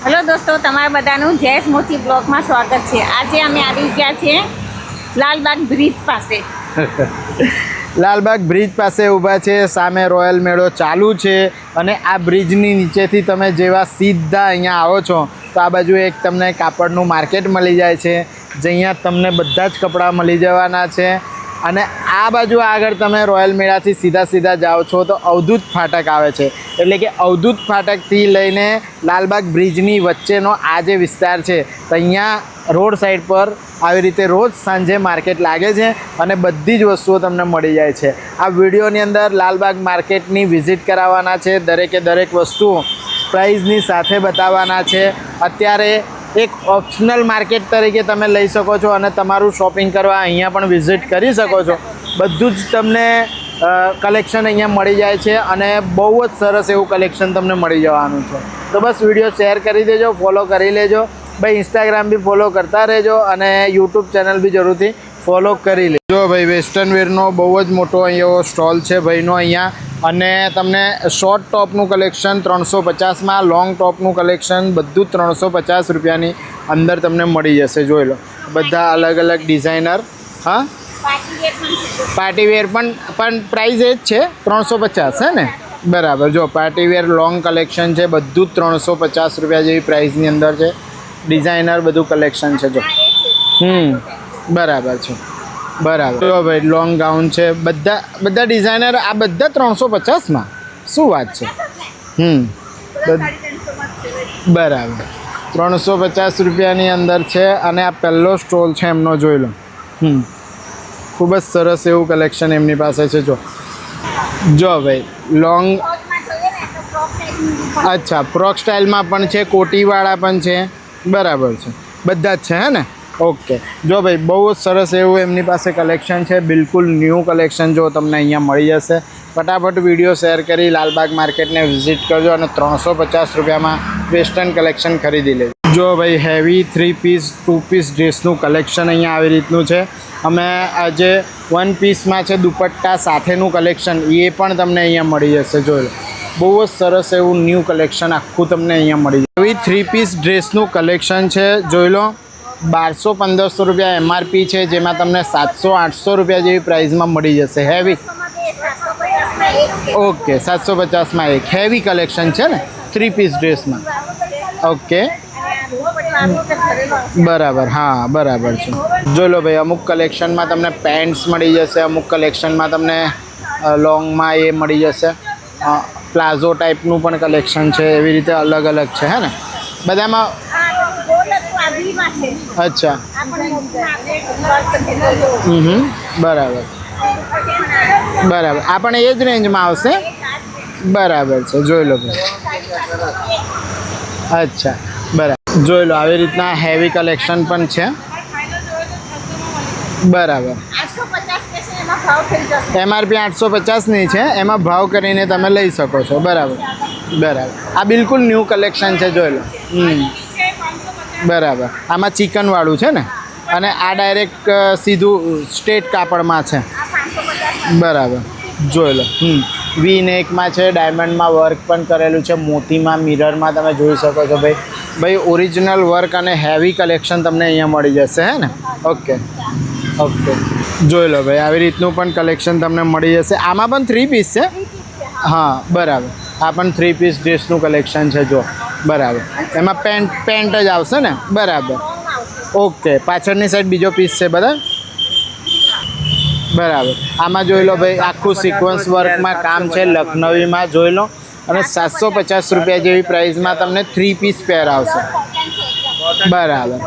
Hello દોસ્તો, તમારા બધાનું જયેશ મોતી બ્લોગમાં સ્વાગત છે। આજે અમે આવી ગયા છીએ લાલબાગ બ્રિજ પાસે। લાલબાગ બ્રિજ પાસે ઊભા છે। સામે રોયલ મેળો ચાલુ છે અને આ બ્રિજની નીચેથી તમે જેવા સીધા અહીંયા આવો છો તો આ બાજુ એક તમને કાપડનું માર્કેટ મળી જાય છે, જ્યાં તમને બધા જ કપડાં મળી જવાના છે। અને આ બાજુ આગળ તમે રોયલ મેળાથી સીધા જાઓ છો તો અવધૂત ફાટક આવે છે, એટલે કે અવધૂત ફાટકથી લઈને લાલબાગ બ્રિજની વચ્ચેનો આ જે વિસ્તાર છે તો અહીંયા રોડ સાઈડ પર આવી રીતે રોજ સાંજે માર્કેટ લાગે છે અને બધી જ વસ્તુઓ તમને મળી જાય છે। આ વિડીયોની અંદર લાલબાગ માર્કેટની વિઝિટ કરાવવાના છે, દરેકે દરેક વસ્તુઓ પ્રાઇઝની સાથે બતાવવાના છે। અત્યારે એક ઓપ્શનલ માર્કેટ તરીકે તમે લઈ શકો છો અને તમારું શોપિંગ કરવા અહીંયા પણ વિઝિટ કરી શકો છો। બધું જ તમને કલેક્શન અહીંયા મળી જાય છે અને બહુ જ સરસ એવું કલેક્શન તમને મળી જવાનું છે। તો બસ વિડીયો શેર કરી દેજો, ફોલો કરી લેજો ભાઈ, ઇન્સ્ટાગ્રામ બી ફોલો કરતા રહેજો અને યુટ્યુબ ચેનલ બી જરૂરથી ફોલો કરી લેજો ભાઈ। વેસ્ટર્ન વેરનો બહુ જ મોટો અહીંયા સ્ટોલ છે ભાઈનો અહીંયા, અને તમને શોર્ટ ટોપનું કલેક્શન 350માં, લોંગ ટોપનું કલેક્શન બધું 350 રૂપિયાની અંદર તમને મળી જશે। જોઈ લો બધા અલગ અલગ ડિઝાઇનર। હા, પાર્ટીવેર પણ પ્રાઇસ એ જ છે 350 છે ને, બરાબર। જો પાર્ટીવેર લોંગ કલેક્શન છે, બધું જ 350 રૂપિયા જેવી પ્રાઇસની અંદર છે। ડિઝાઇનર બધું કલેક્શન છે જો, બરાબર છે, બરાબર। જો ભાઈ લોંગ ગાઉન છે, બધા ડિઝાઇનર, આ બધા 350માં, શું વાત છે? બરાબર, 350 રૂપિયાની અંદર છે અને આ પહેલો સ્ટોલ છે એમનો, જોઈ લો। ખૂબ જ સરસ એવું કલેક્શન એમની પાસે છે। જો ભાઈ લોંગ, અચ્છા, ફ્રોક સ્ટાઇલમાં પણ છે, કોટીવાળા પણ છે, બરાબર છે, બધા જ છે હે ને, ઓકે। જો ભાઈ બહુ જ સરસ એવું એમની પાસે કલેક્શન છે, બિલકુલ ન્યૂ કલેક્શન જો તમને અહીંયા મળી જશે। ફટાફટ વિડીયો શેર કરી લાલબાગ માર્કેટને વિઝિટ કરજો અને 350 રૂપિયામાં વેસ્ટર્ન કલેક્શન ખરીદી લેજો। જો ભાઈ હેવી 3 પીસ 2 પીસ ડ્રેસનું કલેક્શન અહીંયા આવી રીતનું છે। અમે આજે 1 પીસમાં છે દુપટ્ટા સાથેનું કલેક્શન, એ પણ તમને અહીંયા મળી જશે। જોઈ લો બહુ જ સરસ એવું ન્યૂ કલેક્શન આખું તમને અહીંયા મળી જાય। એવી 3 પીસ ડ્રેસનું કલેક્શન છે, જોઈ લો। 1200-1500 રૂપિયા એમઆરપી છે, જેમાં તમને 700-800 રૂપિયા જેવી પ્રાઇસમાં મળી જશે। હેવી, ઓકે, 750માં એક હેવી કલેક્શન છે ને 3 પીસ ડ્રેસમાં, ઓકે, બરાબર। હા, બરાબર છે। જોઈ લો ભાઈ અમુક કલેક્શનમાં તમને પેન્ટ્સ મળી જશે, અમુક કલેક્શનમાં તમને લોંગમાં એ મળી જશે, પ્લાઝો ટાઈપનું પણ કલેક્શન છે, એવી રીતે અલગ અલગ છે હે ને બધામાં। અચ્છા, બરાબર, બરાબર, આ પણ એ જ રેન્જમાં આવશે, બરાબર છે। જોઈ લો ભાઈ, અચ્છા, બરાબર। જોઈ લો આવી રીતના હેવી કલેક્શન પણ છે, બરાબર। એમઆરપી 850ની છે, એમાં ભાવ કરીને તમે લઈ શકો છો, બરાબર, બરાબર। આ બિલકુલ ન્યૂ કલેક્શન છે, જોઈ લો, બરાબર। આમાં ચિકનવાળું છે ને, અને આ ડાયરેક્ટ સીધું સ્ટ્રેટ કાપડમાં છે, બરાબર। જોઈ લો વી નેકમાં છે, ડાયમંડમાં વર્ક પણ કરેલું છે, મોતીમાં મિરરમાં તમે જોઈ શકો છો ભાઈ ઓરિજિનલ વર્ક અને હેવી કલેક્શન તમને અહીંયા મળી જશે હે ને, ઓકે, ઓકે। જોઈ લો ભાઈ આવી રીતનું પણ કલેક્શન તમને મળી જશે। આમાં પણ 3 પીસ છે, હા, બરાબર। આ પણ 3 પીસ ડ્રેસનું કલેક્શન છે, જો, બરાબર। એમાં પેન્ટ જ આવશે ને, બરાબર, ઓકે। પાછળની સાઈડ બીજો પીસ છે, બરાબર, બરાબર। આમાં જોઈ લો ભાઈ આખું સિક્વન્સ વર્કમાં કામ છે, લખનવીમાં, જોઈ લો, અને 750 રૂપિયા જેવી પ્રાઇસમાં તમને 3 પીસ પેર આવશે, બરાબર,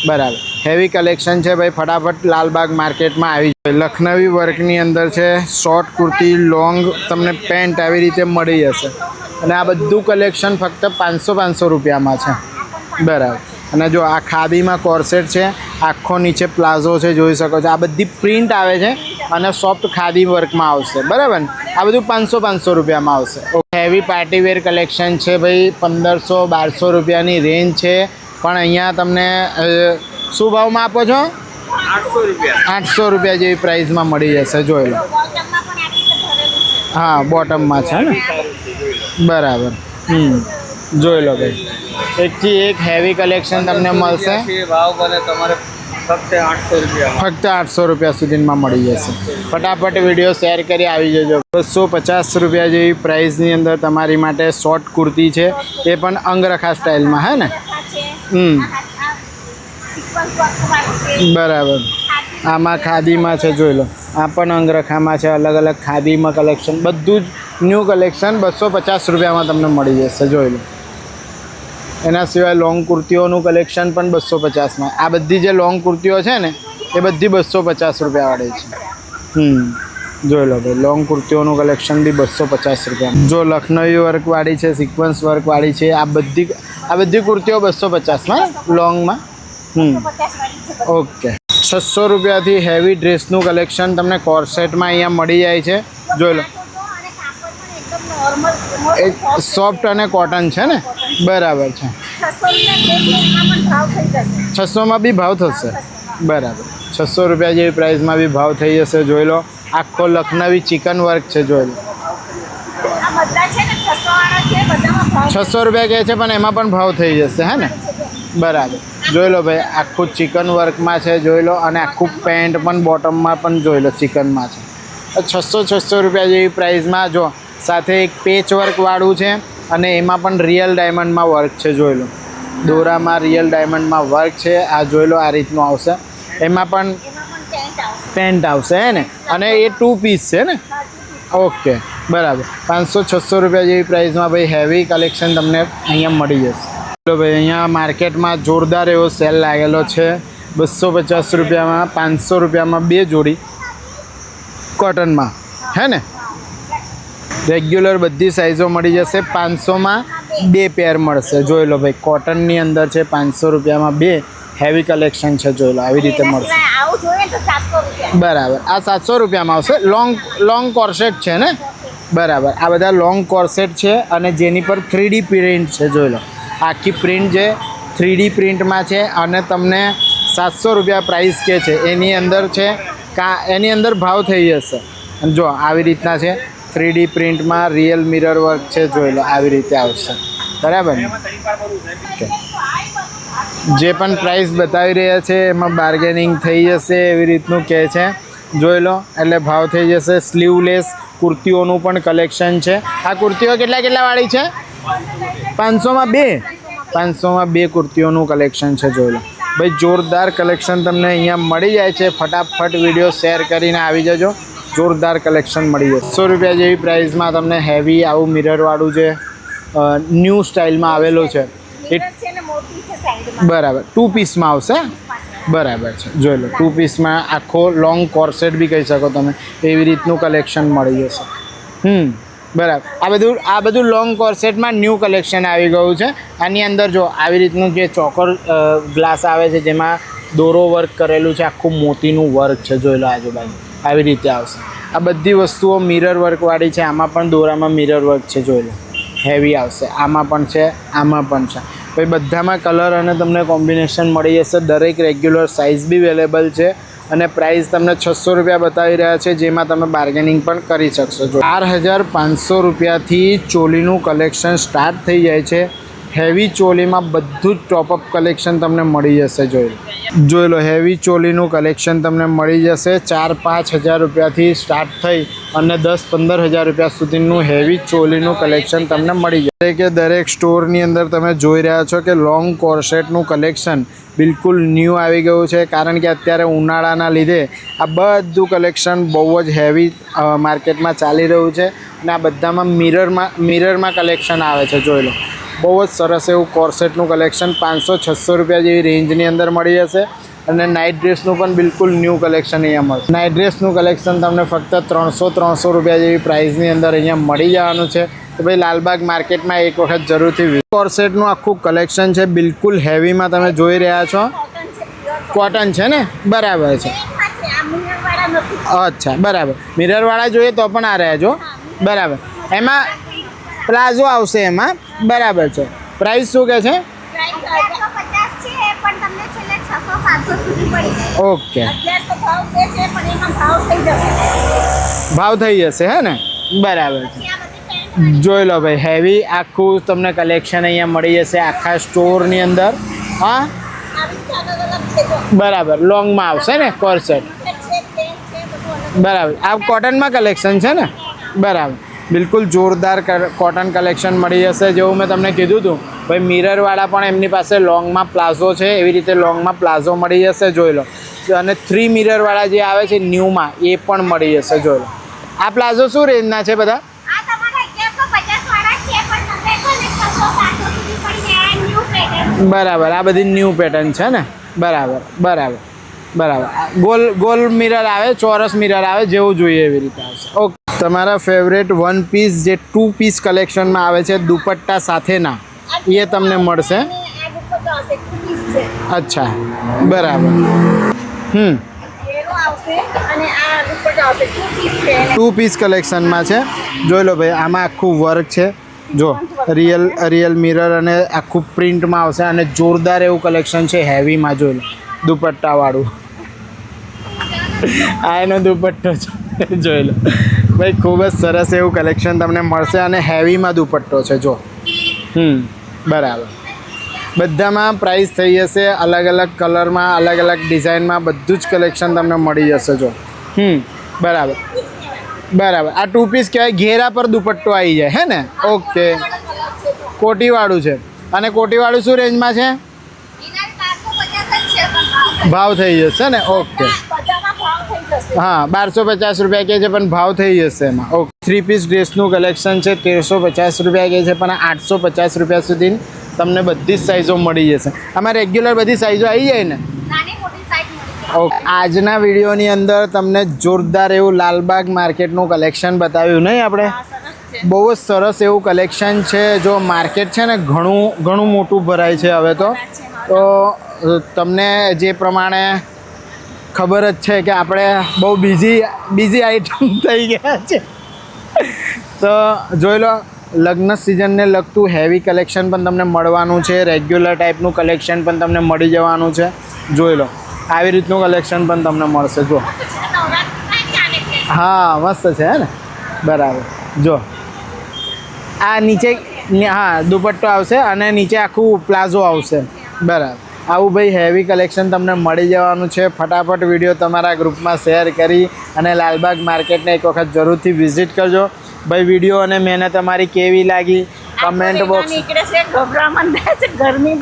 બરાબર। હેવી કલેક્શન છે ભાઈ, ફટાફટ લાલબાગ માર્કેટમાં આવી જાય। લખનવી વર્કની અંદર છે, શોર્ટ કુર્તી, લોંગ તમને પેન્ટ આવી રીતે મળી જશે, અને આ બધું કલેક્શન ફક્ત 500 રૂપિયામાં છે, બરાબર। અને જો આ ખાદીમાં કોર્સેટ છે, આખો નીચે પ્લાઝો છે, જોઈ શકો છો। આ બધી પ્રિન્ટ આવે છે અને સોફ્ટ ખાદી વર્કમાં આવશે, બરાબર ને। આ બધું 500 રૂપિયામાં આવશે। હેવી પાર્ટીવેર કલેક્શન છે ભાઈ, 1500-1200 રૂપિયાની રેન્જ છે, પણ અહીંયા તમને શું ભાવમાં આપો છો? 800 રૂપિયા જેવી પ્રાઇસમાં મળી જશે, જોઈ લો। હા, બોટમમાં છે ને, બરાબર, જોઈ લો ભાઈ। એકથી એક હેવી કલેક્શન તમને મળશે. ભાવ બને તમારે ફક્ત 800 રૂપિયા. ફક્ત 800 રૂપિયા સુધીમાં મળી જશે. ફટાફટ વિડીયો શેર કરી આવી જજો. 250 રૂપિયા જેવી પ્રાઇસની અંદર તમારી માટે શોર્ટ કુર્તી છે, એ પણ અંગરખા સ્ટાઇલમાં, હે ને? બરાબર. આમાં ખાદીમાં છે, જોઈ લો. આ પણ અંગરખામાં છે, અલગ અલગ ખાદીમાં કલેક્શન, બધું જ ન્યૂ કલેક્શન 250 રૂપિયામાં તમને મળી જશે, જોઈ લો. એના સિવાય લોંગ કુર્તીઓનું કલેક્શન પણ 250માં. આ બધી જે લોંગ કુર્તીઓ છે ને એ બધી 250 રૂપિયાવાળી છે. જોઈ લો ભાઈ, લોંગ કુર્તીઓનું કલેક્શન બી 250 રૂપિયા. જો લખનવી વર્કવાળી છે, સિક્વન્સ વર્કવાળી છે, આ બધી કુર્તીઓ 250માં લોંગમાં. ઓકે. 600 રૂપિયાથી હેવી ડ્રેસનું કલેક્શન તમને કોર્સેટમાં અહીંયા મળી જાય છે, જોઈ લો. એ સોફ્ટ અને કોટન છે ને? બરાબર છે. 600માં બી ભાવ થશે. બરાબર. 600 રૂપિયા જેવી પ્રાઇસમાં બી ભાવ થઈ જશે, જોઈ લો. આખો લખનવી ચિકન વર્ક છે, જોઈ લો. 600 રૂપિયા કહે છે પણ એમાં પણ ભાવ થઈ જશે, હે ને? બરાબર. જોઈ લો ભાઈ, આખું ચિકન વર્કમાં છે, જોઈ લો. અને આખું પેન્ટ પણ બોટમમાં પણ જોઈ લો ચિકનમાં છે. 600 રૂપિયા જેવી પ્રાઇસમાં. જો સાથે એક પેચ વર્કવાળું છે અને એમાં પણ રિયલ ડાયમંડમાં વર્ક છે, જોઈ લો. દોરામાં રિયલ ડાયમંડમાં વર્ક છે. આ જોઈ લો, આ રીતનું આવશે. એમાં પણ પેન્ટ આવશે, હે ને? અને એ 2 પીસ છે ને? ઓકે, બરાબર. 500-600 રૂપિયા જેવી પ્રાઇસમાં ભાઈ હેવી કલેક્શન તમને અહીંયા મળી જશે. ચલો ભાઈ, અહીંયા માર્કેટમાં જોરદાર એવો સેલ લાગેલો છે. 250 રૂપિયામાં 500 રૂપિયામાં 2 જોડી કોટનમાં, હે ને? રેગ્યુલર બધી સાઇઝો મળી જશે. 500માં 2 પેર મળશે, જોઈ લો ભાઈ. કોટનની અંદર છે, 500 રૂપિયામાં 2 હેવી કલેક્શન છે, જોઈ લો. આવી રીતે મળશે. બરાબર. આ 700 રૂપિયામાં આવશે. લોંગ કોર્સેટ છે ને? બરાબર. આ બધા લોંગ કોર્સેટ છે અને જેની પર 3D પ્રિન્ટ છે, જોઈ લો. આખી પ્રિન્ટ છે 3D પ્રિન્ટમાં છે અને તમને 700 રૂપિયા પ્રાઇસ કે છે. એની અંદર છે એની અંદર ભાવ થઈ જશે. જો આવી રીતના છે, 3D પ્રિન્ટમાં રિયલ મિરર વર્ક છે, જોઈ લો. આવી રીતે આવશે, બરાબર ને? જે પણ પ્રાઇસ બતાવી રહ્યા છે એમાં બાર્ગેનિંગ થઈ જશે, એવી રીતનું કહે છે, જોઈ લો. એટલે ભાવ થઈ જશે. સ્લીવલેસ કુર્તીઓનું પણ કલેક્શન છે. આ કુર્તીઓ કેટલા વાળી છે? 500માં 2. 500માં 2 કુર્તીઓનું કલેક્શન છે, જોઈ લો ભાઈ. જોરદાર કલેક્શન તમને અહીંયા મળી જાય છે. ફટાફટ વિડીયો શેર કરીને આવી જજો. જોરદાર કલેક્શન મળી જશે. 100 રૂપિયા જેવી પ્રાઇસમાં તમને હેવી આવું મિરરવાળું જે ન્યૂ સ્ટાઇલમાં આવેલું છે એ બરાબર 2 પીસમાં આવશે. બરાબર છે, જોઈ લો. 2 પીસમાં આખો લોંગ કોર્સેટ બી કહી શકો તમે, એવી રીતનું કલેક્શન મળી જશે. બરાબર. આ બધું લોંગ કોર્સેટમાં ન્યૂ કલેક્શન આવી ગયું છે. આની અંદર જો આવી રીતનું જે ચોકર ગ્લાસ આવે છે જેમાં દોરો વર્ક કરેલું છે, આખું મોતીનું વર્ક છે, જોઈ લો. આજુબાજુ આવી રીતે આવશે. આ બધી વસ્તુઓ મિરર વર્કવાળી છે. આમાં પણ દોરામાં મિરર વર્ક છે, જોઈ લો. હેવી આવશે. આમાં પણ છે, આમાં પણ છે. ભાઈ બધામાં કલર અને તમને કોમ્બિનેશન મળી જશે. દરેક રેગ્યુલર સાઇઝ બી અવેલેબલ છે અને પ્રાઇસ તમને 600 રૂપિયા બતાવી રહ્યા છે, જેમાં તમે બાર્ગેનિંગ પણ કરી શકશો. 4500 રૂપિયાથી ચોલીનું કલેક્શન સ્ટાર્ટ થઈ જાય છે. હેવી ચોલીમાં બધું જ ટોપઅપ કલેક્શન તમને મળી જશે, જોઈ લો. હેવી ચોલીનું કલેક્શન તમને મળી જશે. 4-5 હજાર રૂપિયાથી સ્ટાર્ટ થઈ અને 10-15 હજાર રૂપિયા સુધીનું હેવી ચોલીનું કલેક્શન તમને મળી જશે. કે દરેક સ્ટોરની અંદર તમે જોઈ રહ્યા છો કે લોંગ કોર્સેટનું કલેક્શન બિલકુલ ન્યૂ આવી ગયું છે, કારણ કે અત્યારે ઉનાળાના લીધે આ બધું કલેક્શન બહુ જ હેવી માર્કેટમાં ચાલી રહ્યું છે અને આ બધામાં મિરરમાં કલેક્શન આવે છે, જોઈ લો. બહુ જ સરસ એવું કોર્સેટનું કલેક્શન 500-600 રૂપિયા જેવી રેન્જની અંદર મળી જશે. અને નાઇટ ડ્રેસનું પણ બિલકુલ ન્યૂ કલેક્શન અહીંયા મળશે. નાઇટ ડ્રેસનું કલેક્શન તમને ફક્ત 300 રૂપિયા જેવી પ્રાઇસની અંદર અહીંયા મળી જવાનું છે. તો ભાઈ લાલબાગ માર્કેટમાં એક વખત જરૂરથી કોર્સેટનું આખું કલેક્શન છે, બિલકુલ હેવીમાં તમે જોઈ રહ્યા છો. કોટન છે ને? બરાબર છે. અચ્છા, બરાબર. મિરરવાળા જોઈએ તો પણ આ રહ્યા જો. બરાબર. એમાં પ્લાઝો આવશે એમાં. બરાબર છે. પ્રાઇસ શું કહે છે? ઓકે, ભાવ થઈ જશે, હે ને? બરાબર છે. જોઈ લો ભાઈ, હેવી આખું તમને કલેક્શન અહીંયા મળી જશે આખા સ્ટોરની અંદર. હા બરાબર, લોંગમાં આવશે ને કોર્સેટ. બરાબર, આ કોટનમાં કલેક્શન છે ને? બરાબર, બિલકુલ જોરદાર કોટન કલેક્શન મળી જશે. જેવું મેં તમને કીધું હતું ભાઈ, મિરરવાળા પણ એમની પાસે લોંગમાં પ્લાઝો છે, એવી રીતે લોંગમાં પ્લાઝો મળી જશે. જોઈ લો. અને 3 મિરરવાળા જે આવે છે ન્યૂમાં, એ પણ મળી જશે. જોઈ લો. આ પ્લાઝો શું રેન્જના છે બધા? બરાબર, આ બધી ન્યૂ પેટર્ન છે ને? બરાબર બરાબર બરાબર. ગોલ મિરર આવે, ચોરસ મિરર આવે, જેવું જોઈએ એવી રીતે આવશે. ઓકે, તમારા ફેવરેટ 1 પીસ જે 2 પીસ કલેક્શનમાં આવે છે દુપટ્ટા સાથેના, એ તમને મળશે. અચ્છા, બરાબર. 2 પીસ કલેક્શનમાં છે. જોઈ લો ભાઈ, આમાં આખું વર્ક છે. જો રિયલ મિરર અને આખું પ્રિન્ટમાં આવશે અને જોરદાર એવું કલેક્શન છે હેવીમાં. જોઈ લો, દુપટ્ટાવાળું. આ એનો દુપટ્ટો છે. જોઈ લો ભાઈ, ખૂબ જ સરસ એવું કલેક્શન તમને મળશે અને હેવીમાં દુપટ્ટો છે. જો બરાબર. બધામાં પ્રાઇસ થઈ જશે અલગ અલગ કલરમાં, અલગ અલગ ડિઝાઇનમાં, બધું જ કલેક્શન તમને મળી જશે. જો બરાબર બરાબર. આ 2 પીસ કહેવાય, ઘેરા પર દુપટ્ટો આવી જાય, હે ને? ઓકે, કોટીવાળું છે. અને કોટીવાળું શું રેન્જમાં છે? ભાવ થઈ જશે ને? ઓકે, હા, 1250 રૂપિયા કહે છે પણ ભાવ થઈ જશે એમાં. ઓકે, 3 પીસ ડ્રેસનું કલેક્શન છે, 1350 રૂપિયા કહે છે પણ 850 રૂપિયા સુધી તમને બધી જ સાઇઝો મળી જશે. આમાં રેગ્યુલર બધી સાઇઝો આવી જાય ને? ઓકે, આજના વિડીયોની અંદર તમને જોરદાર એવું લાલબાગ માર્કેટનું કલેક્શન બતાવ્યું નહીં આપણે? બહુ જ સરસ એવું કલેક્શન છે. જો માર્કેટ છે ને ઘણું મોટું ભરાય છે હવે તો તમને જે પ્રમાણે ખબર જ છે કે આપણે બહુ બિઝી આઈટમ થઈ ગયા છે. તો જોઈ લો, લગ્ન સિઝનને લગતું હેવી કલેક્શન પણ તમને મળવાનું છે, રેગ્યુલર ટાઈપનું કલેક્શન પણ તમને મળી જવાનું છે. જોઈ લો, આવી રીતનું કલેક્શન પણ તમને મળશે. જો હા, મસ્ત છે હે ને? બરાબર. જો આ નીચે, હા, દુપટ્ટો આવશે અને નીચે આખું પ્લાઝો આવશે. બરાબર, આવું ભાઈ હેવી કલેક્શન તમને મળી જવાનું છે. ફટાફટ વિડીયો તમારા ગ્રુપમાં શેર કરી અને લાલબાગ માર્કેટને એક વખત જરૂરથી વિઝિટ કરજો. ભાઈ, વિડીયો અને મહેનત અમારી કેવી લાગી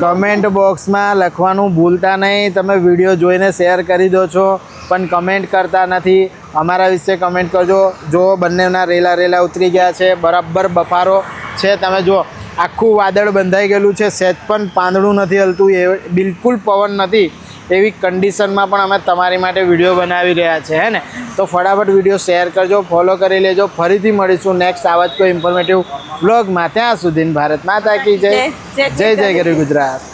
કમેન્ટ બોક્સમાં લખવાનું ભૂલતા નહીં. તમે વિડીયો જોઈને શેર કરી દો છો પણ કમેન્ટ કરતા નથી. અમારા વિશે કમેન્ટ કરજો. જો બંનેના રેલા ઉતરી ગયા છે, બરાબર બફારો છે. તમે જુઓ, આખું વાદળ બંધાઈ ગયેલું છે, સહેજ પણ પાંદડું નથી હલતું, એ બિલકુલ પવન નથી. એવી કન્ડિશનમાં પણ અમે તમારી માટે વિડીયો બનાવી રહ્યા છે, હે ને? તો ફટાફટ વિડીયો શેર કરજો, ફોલો કરી લેજો. ફરીથી મળીશું નેક્સ્ટ આવા જ કોઈ ઇન્ફોર્મેટિવ વ્લોગમાં. ત્યાં સુધી ભારત માતા કી જય. જય જય ગરવી ગુજરાત.